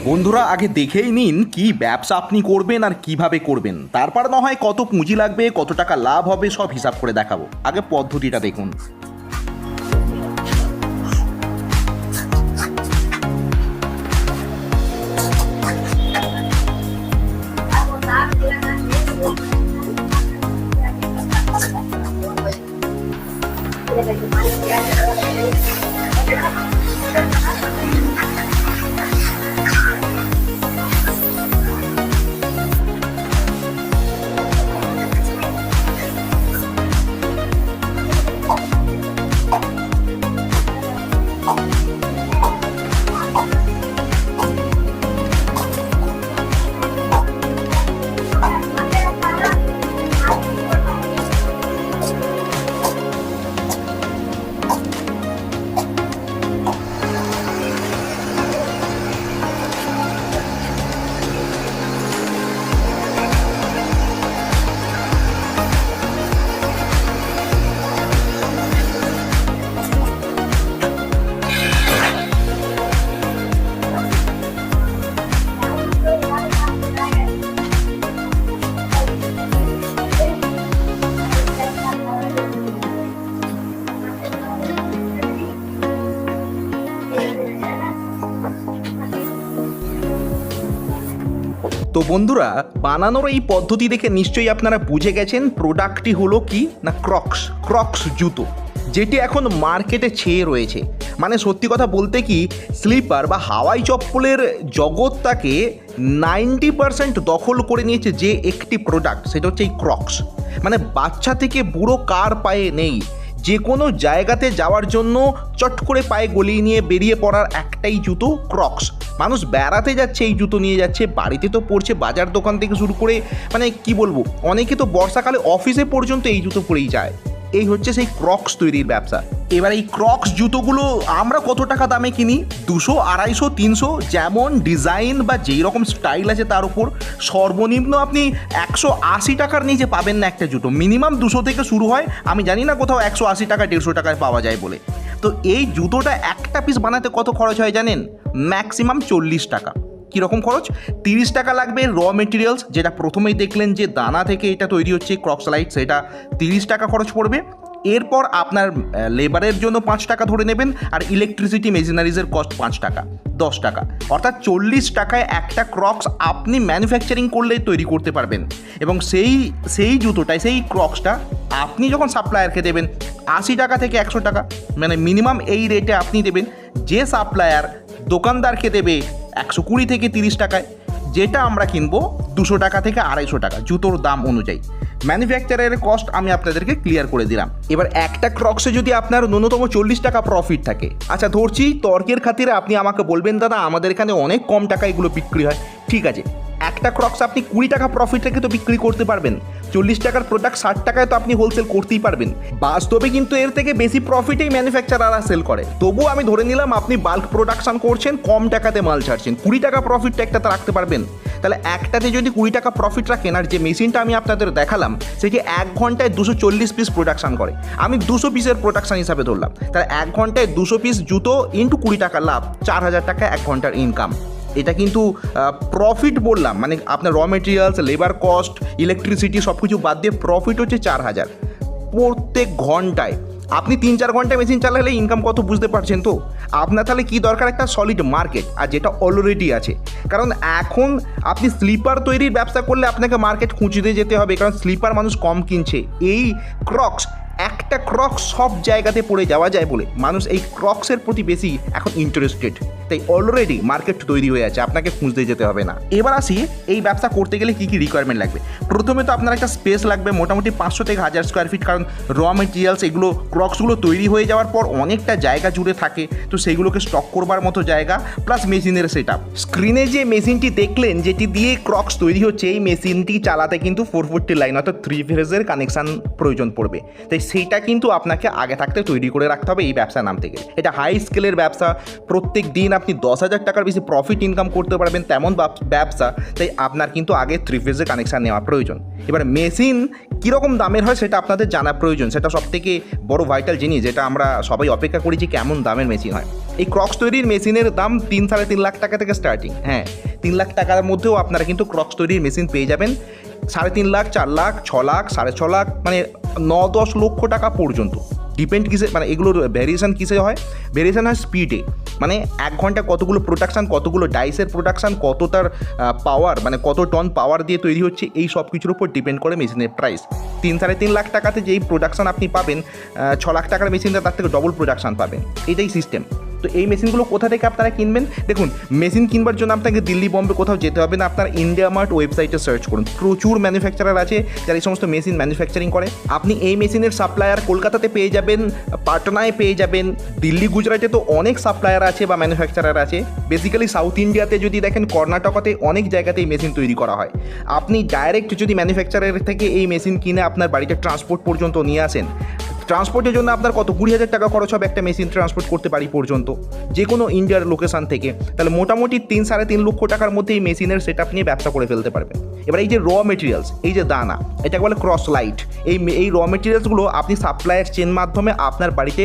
বন্ধুরা আগে দেখেই নিন কি ব্যবসা আপনি করবেন আর কিভাবে করবেন, তারপর না হয় কত পুঁজি লাগবে, কত টাকা লাভ হবে সব হিসাব করে দেখাবো। আগে পদ্ধতিটা দেখুন। তো বন্ধুরা, বানানোর এই পদ্ধতি দেখে নিশ্চয়ই আপনারা বুঝে গেছেন প্রোডাক্টটি হলো কি না ক্রক্স জুতো, যেটি এখন মার্কেটে ছেয়ে রয়েছে। মানে সত্যি কথা বলতে কি, স্লিপার বা হাওয়াই চপ্পলের জগৎটাকে 90% দখল করে নিয়েছে যে একটি প্রোডাক্ট, সেটা হচ্ছে এই ক্রক্স। মানে বাচ্চা থেকে বুড়ো কার পায়ে নেই, যে কোনো জায়গাতে যাওয়ার জন্য চট করে পায়ে গলিয়ে নিয়ে বেরিয়ে পড়ার একটাই জুতো ক্রক্স। মানুষ বেড়াতে যাচ্ছে এই জুতো নিয়ে যাচ্ছে, বাড়িতে তো পড়ছে, বাজার দোকান থেকে শুরু করে মানে কি বলবো, অনেকে তো বর্ষাকালে অফিসে পর্যন্ত এই জুতো পরেই যায়। এই হচ্ছে সেই ক্রক্স তৈরির ব্যবসা। এবার এই ক্রক্স জুতোগুলো আমরা কত টাকা দামে কিনি? 200, 250, 300, যেমন ডিজাইন বা যেই রকম স্টাইল আছে তার উপর। সর্বনিম্ন আপনি 180 টাকার নিচে পাবেন না একটা জুতো, মিনিমাম 200 থেকে শুরু হয়। আমি জানি না কোথাও 180 টাকা 150 টাকায় পাওয়া যায় বলে। তো এই জুতোটা একটা পিস বানাতে কত খরচ হয় জানেন? ম্যাক্সিমাম 40 টাকা। কীরকম খরচ? 30 টাকা লাগবে র মেটেরিয়ালস, যেটা প্রথমেই দেখলেন যে দানা থেকে এটা তৈরি হচ্ছে ক্রক্স লাইট, সেটা 30 টাকা খরচ পড়বে। এরপর আপনার লেবারের জন্য 5 টাকা ধরে নেবেন, আর ইলেকট্রিসিটি মেশিনারিজের কস্ট 5 টাকা, 10 টাকা, অর্থাৎ 40 টাকায় একটা ক্রক্স আপনি ম্যানুফ্যাকচারিং করলে তৈরি করতে পারবেন। এবং সেই জুতোটাই, সেই ক্রক্সটা আপনি যখন সাপ্লায়ারকে দেবেন 80 টাকা থেকে 100 টাকা, মানে মিনিমাম এই রেটে আপনি দেবেন। যে সাপ্লায়ার দোকানদারকে দেবে 120 থেকে 30 টাকায়, যেটা আমরা কিনবো 200 টাকা থেকে 250 টাকা জুতোর দাম অনুযায়ী। ম্যানুফ্যাকচারের কস্ট আমি আপনাদেরকে ক্লিয়ার করে দিলাম। এবার একটা ক্রক্সে যদি আপনার ন্যূনতম 40 টাকা প্রফিট থাকে, আচ্ছা ধরছি তর্কের খাতিরে আপনি আমাকে বলবেন দাদা আমাদের এখানে অনেক কম টাকা এগুলো বিক্রি হয়। ঠিক আছে, একটা ক্রক্স আপনি 20 টাকা প্রফিট রেখে তো বিক্রি করতে পারবেন। 40 টাকার প্রোডাক্ট 60 টাকায় তো আপনি হোলসেল করতেই পারবেন। বাস্তবে কিন্তু এর থেকে বেশি প্রফিটেই ম্যানুফ্যাকচারাররা সেল করে। তবুও আমি ধরে নিলাম আপনি বাল্ক প্রোডাকশন করছেন, কম টাকাতে মাল ছাড়ছেন, 20 টাকা প্রফিটটা একটা রাখতে পারবেন। তাহলে একটাতে যদি 20 টাকা প্রফিট রাখেন, আর যে মেশিনটা আমি আপনাদের দেখালাম সেটি 1 ঘন্টায় 240 পিস প্রোডাকশন করে, আমি 200 পিসের প্রোডাকশন হিসাবে ধরলাম, তাহলে 1 ঘন্টায় 200 পিস জুতো ইন্টু 20 টাকা লাভ, 4000 টাকা 1 ঘন্টার ইনকাম। এটা কিন্তু প্রফিট বললাম, মানে আপনার raw materials, labour cost, electricity সব কিছু বাদ দিয়ে প্রফিট হচ্ছে 4000 প্রত্যেক ঘন্টায়। আপনি 3-4 ঘন্টায় মেশিন চালালে ইনকাম কত বুঝতে পারছেন তো? আপনার তাহলে কি দরকার? একটা সলিড মার্কেট, আর যেটা অলরেডি আছে। কারণ এখন আপনি স্লিপার তৈরির ব্যবসা করলে আপনাকে মার্কেট খুঁজতে যেতে হবে, কারণ স্লিপার মানুষ কম কিনছে। এই ক্রক্স, একটা ক্রক্স সব জায়গাতে পড়ে যাওয়া যায় বলে মানুষ এই ক্রক্সের প্রতি বেশি এখন ইন্টারেস্টেড। তাই অলরেডি মার্কেট তৈরি হয়ে আছে, আপনাকে খুঁজতে যেতে হবে না। এবার আসি এই ব্যবসা করতে গেলে কী কী রিকোয়ারমেন্ট লাগবে। প্রথমে তো আপনার একটা স্পেস লাগবে, মোটামুটি 500 থেকে 1000 স্কোয়ার ফিট, কারণ র মেটেরিয়ালস এগুলো ক্রক্সগুলো তৈরি হয়ে যাওয়ার পর অনেকটা জায়গা জুড়ে থাকে, তো সেইগুলোকে স্টক করবার মতো জায়গা, প্লাস মেশিনের সেট আপ। স্ক্রিনে যে মেশিনটি দেখলেন যেটি দিয়ে ক্রক্স তৈরি হচ্ছে, এই মেশিনটি চালাতে কিন্তু 440 লাইন অর্থাৎ 3 ফেজের কানেকশান প্রয়োজন পড়বে। তাই সেইটা কিন্তু আপনাকে আগে থাকতে তৈরি করে রাখতে হবে এই ব্যবসা নামতে গেলে। এটা হাই স্কেলের ব্যবসা, প্রত্যেক দিন আপনি 10,000 টাকার বেশি প্রফিট ইনকাম করতে পারবেন তেমন ব্যবসা। তাই আপনার কিন্তু আগে 3 ফেজের কানেকশান নেওয়া প্রয়োজন। এবার মেশিন কীরকম দামের হয় সেটা আপনাদের জানা প্রয়োজন, সেটা সবথেকে বড় ভাইটাল জিনিস, যেটা আমরা সবাই অপেক্ষা করি যে কেমন দামের মেশিন হয়। এই ক্রক্স তৈরির মেশিনের দাম 3-3.5 লাখ টাকা থেকে স্টার্টিং। হ্যাঁ, 3 লাখ টাকার মধ্যেও আপনারা কিন্তু ক্রক্স তৈরির মেশিন পেয়ে যাবেন। 3.5 লাখ, 4 লাখ, 6 লাখ, 6.5 লাখ, মানে 9-10 লক্ষ টাকা পর্যন্ত। ডিপেন্ড কিসে, মানে এগুলোর ভ্যারিয়েশন কিসে হয়? ভ্যারিয়েশন হয় স্পিডে, মানে 1 ঘন্টা কতগুলো প্রোডাকশান, কতগুলো ডাইসের প্রোডাকশান, কত তার পাওয়ার, মানে কত টন পাওয়ার দিয়ে তৈরি হচ্ছে, এই সব কিছুর উপর ডিপেন্ড করে মেশিনের প্রাইস। 3-3.5 লাখ টাকাতে যেই প্রোডাকশান আপনি পাবেন, 6 লাখ টাকার মেশিনটা তার থেকে ডবল প্রোডাকশান পাবেন। এটাই সিস্টেম। তো এই মেশিনগুলো কোথা থেকে আপনারা কিনবেন? দেখুন, মেশিন কিনবার জন্য আপনাকে দিল্লি, বম্বে কোথাও যেতে হবে না। আপনার ইন্ডিয়া মার্ট ওয়েবসাইটে সার্চ করুন, প্রচুর ম্যানুফ্যাকচারার আছে যারা এই সমস্ত মেশিন ম্যানুফ্যাকচারিং করে। আপনি এই মেশিনের সাপ্লায়ার কলকাতাতে পেয়ে যাবেন, পাটনায় পেয়ে যাবেন, দিল্লি, গুজরাটে তো অনেক সাপ্লায়ার আছে বা ম্যানুফ্যাকচারার আছে। বেসিক্যালি সাউথ ইন্ডিয়াতে যদি দেখেন, কর্ণাটকাতে অনেক জায়গাতেই মেশিন তৈরি করা হয়। আপনি ডাইরেক্ট যদি ম্যানুফ্যাকচারার থেকে এই মেশিন কিনে আপনার বাড়িতে ট্রান্সপোর্ট পর্যন্ত নিয়ে আসেন, ট্রান্সপোর্টের জন্য আপনার কত 20,000 টাকা খরচ হবে একটা মেশিন ট্রান্সপোর্ট করতে বাড়ি পর্যন্ত, যে কোনো ইন্ডিয়ার লোকেশান থেকে। তাহলে মোটামুটি 3-3.5 লক্ষ টাকার মধ্যে এই মেশিনের সেটআপ নিয়ে ব্যবসা করে ফেলতে পারবেন। এবার এই যে র মেটেরিয়ালস, এই যে দানা, এটাকে বলে ক্রস লাইট। এই র মেটেরিয়ালসগুলো আপনি সাপ্লায়ার চেন মাধ্যমে আপনার বাড়িতে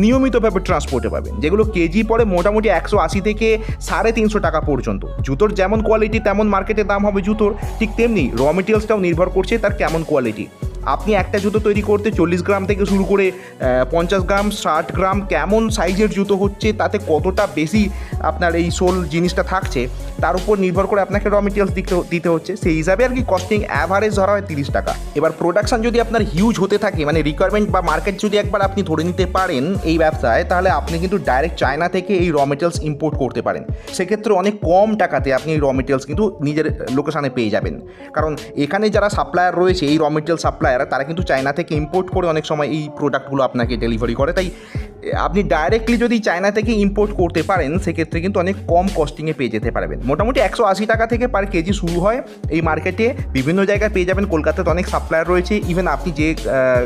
নিয়মিতভাবে ট্রান্সপোর্টে পাবেন, যেগুলো কেজি পড়ে মোটামুটি 180 থেকে 350 টাকা পর্যন্ত। জুতোর যেমন কোয়ালিটি তেমন মার্কেটে দাম হবে জুতোর, ঠিক তেমনি র মেটেরিয়ালসটাও নির্ভর করছে তার কেমন কোয়ালিটি। আপনি একটা জুতো তৈরি করতে 40 গ্রাম থেকে শুরু করে 50 গ্রাম, 60 গ্রাম, কেমন সাইজের জুতো হচ্ছে, তাতে কতটা বেশি আপনার এই সোল জিনিসটা থাকছে, তার উপর নির্ভর করে আপনাকে র মেটেরিয়ালস দিতে হচ্ছে। সেই হিসাবে আর কি কস্টিং অ্যাভারেজ ধরা হয় 30 টাকা। এবার প্রোডাকশন যদি আপনার হিউজ হতে থাকে, মানে রিকোয়ারমেন্ট বা মার্কেট যদি একবার আপনি ধরে নিতে পারেন এই ব্যবসায়, তাহলে আপনি কিন্তু ডাইরেক্ট চায়না থেকে এই র মেটেরিয়ালস ইম্পোর্ট করতে পারেন। সেক্ষেত্রে অনেক কম টাকাতে আপনি এই র মেটেরিয়ালস কিন্তু নিজের লোকেশানে পেয়ে যাবেন। কারণ এখানে যারা সাপ্লায়ার রয়েছে, এই র মেটেরিয়াল সাপ্লায়ার, তারা কিন্তু চায়না থেকে ইম্পোর্ট করে অনেক সময় এই প্রোডাক্টগুলো আপনাকে ডেলিভারি করে। তাই আপনি ডাইরেক্টলি যদি চায়না থেকে ইম্পোর্ট করতে পারেন, সেক্ষেত্রে কিন্তু অনেক কম কস্টিংয়ে পেয়ে যেতে পারবেন। মোটামুটি 180 টাকা থেকে পার কেজি শুরু হয় এই মার্কেটে। বিভিন্ন জায়গায় পেয়ে যাবেন, কলকাতাতে অনেক সাপ্লায়ার রয়েছে। ইভেন আপনি যে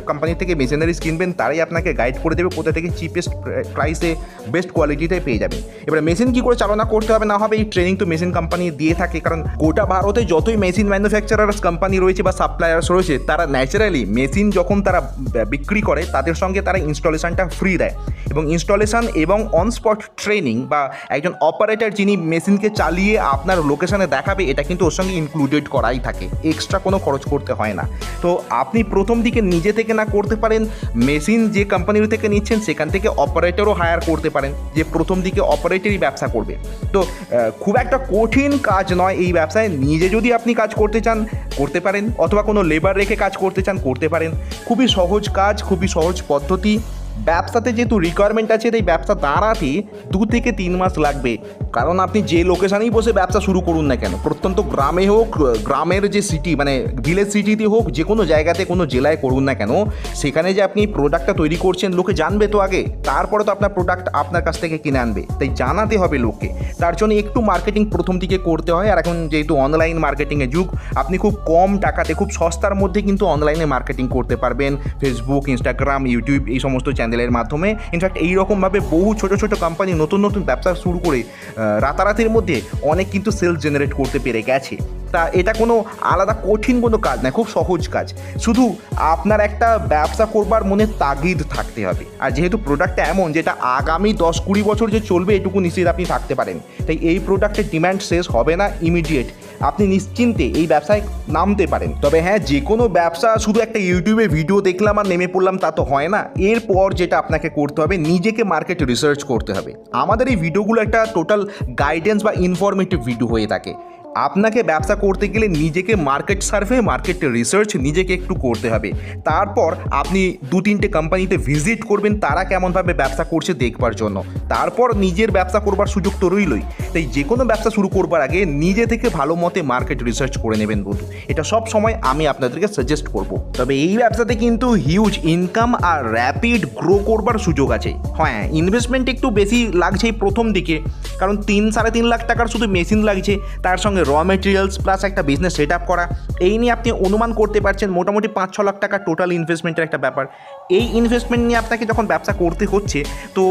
কোম্পানি থেকে মেশিনারিজ কিনবেন, তারাই আপনাকে গাইড করে দেবে কোথা থেকে চিপেস্ট প্রাইসে বেস্ট কোয়ালিটিতে পেয়ে যাবেন। এবার মেশিন কী করে চালনা করতে হবে না হবে, এই ট্রেনিং তো মেশিন কোম্পানি দিয়ে থাকে। কারণ গোটা ভারতে যতই মেশিন ম্যানুফ্যাকচারার্স কোম্পানি রয়েছে বা সাপ্লায়ার্স রয়েছে, তারা ন্যাচারালি মেশিন যখন তারা বিক্রি করে, তাদের সঙ্গে তারা ইনস্টলেশনটা ফ্রি দেয়। এবং ইনস্টলেশন এবং অন স্পট ট্রেনিং বা একজন অপারেটর যিনি মেশিনকে চালিয়ে আপনার লোকেশনে দেখাবে, এটা কিন্তু ওর সঙ্গে ইনক্লুডেড করাই থাকে, এক্সট্রা কোনো খরচ করতে হয় না। তো আপনি প্রথম দিকে নিজে থেকে না করতে পারেন, মেশিন যে কোম্পানির থেকে নিচ্ছেন সেখান থেকে অপারেটরও হায়ার করতে পারেন, যে প্রথম দিকে অপারেটরই ব্যবসা করবে। তো খুব একটা কঠিন কাজ নয় এই ব্যবসায়। নিজে যদি আপনি কাজ করতে চান করতে পারেন, অথবা কোনো লেবার রেখে কাজ করতে চান করতে পারেন। খুবই সহজ কাজ, খুবই সহজ পদ্ধতি। ব্যবসাতে যেহেতু রিকোয়ারমেন্ট আছে, তাই ব্যবসা দাঁড়াতে 2 থেকে 3 মাস লাগবে। কারণ আপনি যে লোকেশানেই বসে ব্যবসা শুরু করুন না কেন, প্রত্যন্ত গ্রামে হোক, গ্রামের যে সিটি মানে ভিলেজ সিটিতে হোক, যে কোনো জায়গাতে কোনো জেলায় করুন না কেন, সেখানে যে আপনি প্রোডাক্টটা তৈরি করছেন লোকে জানবে তো আগে, তারপরে তো আপনার প্রোডাক্ট আপনার কাছ থেকে কিনে আনবে। তাই জানাতে হবে লোককে, তার জন্য একটু মার্কেটিং প্রথম দিকে করতে হয়। আর এখন যেহেতু অনলাইন মার্কেটিংয়ের যুগ, আপনি খুব কম টাকাতে খুব সস্তার মধ্যে কিন্তু অনলাইনে মার্কেটিং করতে পারবেন। ফেসবুক, ইনস্টাগ্রাম, ইউটিউব এই সমস্ত চ্যানেলের মাধ্যমে। ইনফ্যাক্ট এইরকমভাবে বহু ছোট ছোট কোম্পানি নতুন নতুন ব্যবসা শুরু করে রাতারাতির মধ্যে অনেক কিন্তু সেলস জেনারেট করতে পেরে গেছে। তা এটা কোনো আলাদা কঠিন কোনো কাজ নয়, খুব সহজ কাজ। শুধু আপনার একটা ব্যবসা করবার মনে তাগিদ থাকতে হবে। আর যেহেতু প্রোডাক্টটা এমন যেটা আগামী 10-20 বছর যে চলবে, এটুকু নিশ্চিত আপনি থাকতে পারেন। তাই এই প্রোডাক্টের ডিম্যান্ড শেষ হবে না ইমিডিয়েট। আপনি নিশ্চিন্তে এই ব্যবসায় নামতে পারেন। তবে হ্যাঁ, যে কোনো ব্যবসা শুধু একটা ইউটিউবে ভিডিও দেখলাম আর নেমে পড়লাম তা তো হয় না। এরপর যেটা আপনাকে করতে হবে, নিজেকে মার্কেট রিসার্চ করতে হবে। আমাদের এই ভিডিওগুলো একটা টোটাল গাইডেন্স বা ইনফরমেটিভ ভিডিও হয়ে থাকে। আপনাকে ব্যবসা করতে গেলে নিজেকে মার্কেট সার্ভে, মার্কেট রিসার্চ নিজেকে একটু করতে হবে। তারপর আপনি 2-3টে কোম্পানিতে ভিজিট করবেন, তারা কেমনভাবে ব্যবসা করছে দেখবার জন্য। তারপর নিজের ব্যবসা করবার সুযোগ তো রইলই। তাই যে কোনো ব্যবসা শুরু করবার আগে নিজে থেকে ভালো মতে মার্কেট রিসার্চ করে নেবেন বন্ধু। এটা সব সময় আমি আপনাদেরকে সাজেস্ট করব। তবে এই ব্যবসাতে কিন্তু হিউজ ইনকাম আর র্যাপিড গ্রো করবার সুযোগ আছে। হ্যাঁ, ইনভেস্টমেন্ট একটু বেশি লাগছে এই প্রথম দিকে, কারণ 3-3.5 লাখ টাকার শুধু মেশিন লাগছে, তার সঙ্গে র মেটেরিয়ালস প্লাস একটা বিজনেস সেট আপ করা, এই নিয়ে আপনি অনুমান করতে পারছেন মোটামুটি 5-6 লাখ টাকা টোটাল ইনভেস্টমেন্টের একটা ব্যাপার। এই ইনভেস্টমেন্ট নিয়ে আপনাকে যখন ব্যবসা করতে হচ্ছে তো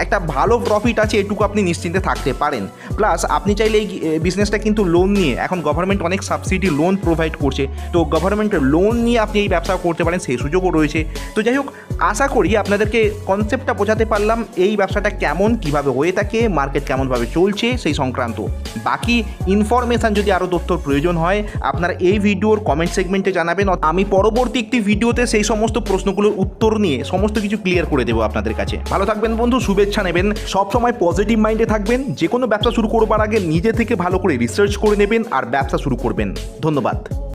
একটা ভালো প্রফিট আছে এটুকু আপনি নিশ্চিন্তে থাকতে পারেন। প্লাস আপনি চাইলে এই বিজনেসটা কিন্তু লোন নিয়ে, এখন গভর্নমেন্ট অনেক সাবসিডি লোন প্রোভাইড করছে, তো গভর্নমেন্টের লোন নিয়ে আপনি এই ব্যবসা করতে পারেন, সেই সুযোগও রয়েছে। তো যাই হোক, আশা করি আপনাদেরকে কনসেপ্টটা বোঝাতে পারলাম, এই ব্যবসাটা কেমন, কিভাবে হয়ে থাকে, মার্কেট কেমনভাবে চলছে সেই সংক্রান্ত। বাকি ইনফরমেশান যদি আরও তথ্যর প্রয়োজন হয় আপনারা এই ভিডিওর কমেন্ট সেগমেন্টে জানাবেন, আমি পরবর্তী একটি ভিডিওতে সেই সমস্ত প্রশ্নগুলোর উত্তর নিয়ে সমস্ত কিছু ক্লিয়ার করে দেবো আপনাদের কাছে। ভালো থাকবেন বন্ধু, শুভেচ্ছা নেবেন, সবসময় পজিটিভ মাইন্ডে থাকবেন, যে কোনো ব্যবসা শুরু করবার আগে নিজে থেকে ভালো করে রিসার্চ করে নেবেন আর ব্যবসা শুরু করবেন। ধন্যবাদ।